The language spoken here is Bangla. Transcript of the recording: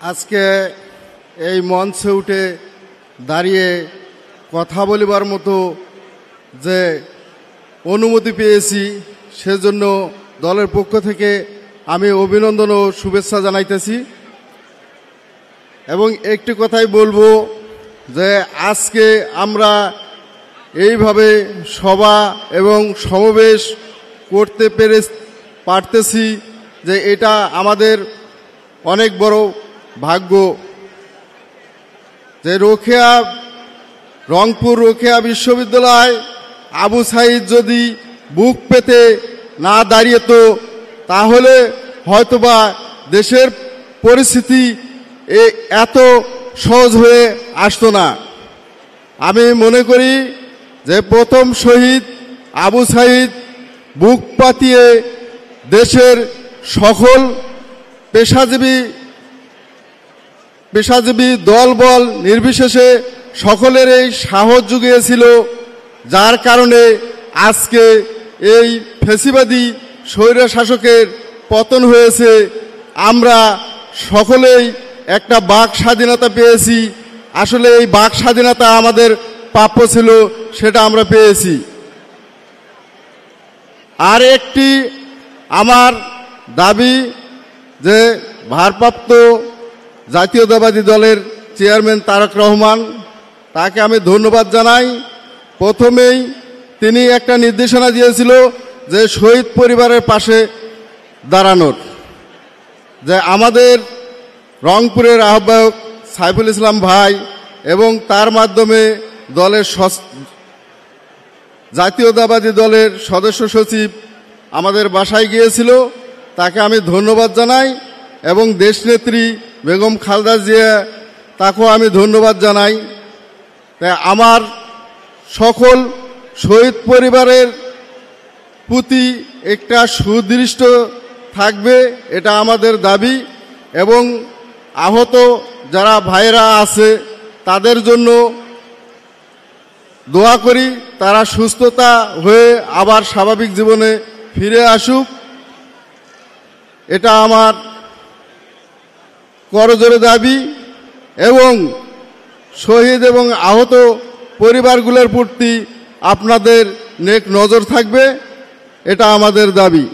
আজকে এই মঞ্চে উঠে দাঁড়িয়ে কথা বলিবার মতো যে অনুমতি পেয়েছি সেজন্য দলের পক্ষ থেকে আমি অভিনন্দন ও শুভেচ্ছা জানাইতেছি। এবং একটি কথাই বলবো যে আজকে আমরা এইভাবে সভা এবং সমাবেশ করতে পারতেছি যে এটা আমাদের অনেক বড় ভাগ্য। যে রংপুর রোকেয়া বিশ্ববিদ্যালয় আবু সাঈদ যদি বুক পেতে না দাঁড়িয়েতো তাহলে হয়তোবা দেশের পরিস্থিতি এত সহজ হয়ে আসতো না। আমি মনে করি যে প্রথম শহীদ আবু সাঈদ বুক পাতিয়ে দেশের সকল পেশাজীবী দলবল নির্বিশেষে সকলের এই সাহস জুগিয়েছিল, যার কারণে আজকে এই ফ্যাসিবাদী স্বৈরশাসকের পতন হয়েছে। আমরা সকলেই একটা বাক স্বাধীনতা পেয়েছি। আসলে এই বাক স্বাধীনতা আমাদের প্রাপ্য ছিল, সেটা আমরা পেয়েছি। আর একটি আমার দাবি যে ভারপ্রাপ্ত জাতীয়তাবাদী দলের চেয়ারম্যান তারেক রহমান, তাকে আমি ধন্যবাদ জানাই। প্রথমেই তিনি একটা নির্দেশনা দিয়েছিল যে শহীদ পরিবারের পাশে দাঁড়ানোর, যে আমাদের রংপুরের আহ্বায়ক সাইফুল ইসলাম ভাই এবং তার মাধ্যমে দলের জাতীয়তাবাদী দলের সদস্য সচিব আমাদের বাসায় গিয়েছিল, তাকে আমি ধন্যবাদ জানাই। এবং দেশনেত্রী বেগম খালেদা জিয়া, তাকেও আমি ধন্যবাদ জানাই। তাই আমার সকল শহীদ পরিবারের প্রতি একটা সুদৃষ্ট থাকবে, এটা আমাদের দাবি। এবং আহত যারা ভাইরা আছে তাদের জন্য দোয়া করি, তারা সুস্থতা হয়ে আবার স্বাভাবিক জীবনে ফিরে আসুক, এটা আমার করজোড়ে দাবি। এবং শহীদ এবং আহত পরিবারগুলোর প্রতি আপনাদের নেক নজর থাকবে, এটা আমাদের দাবি।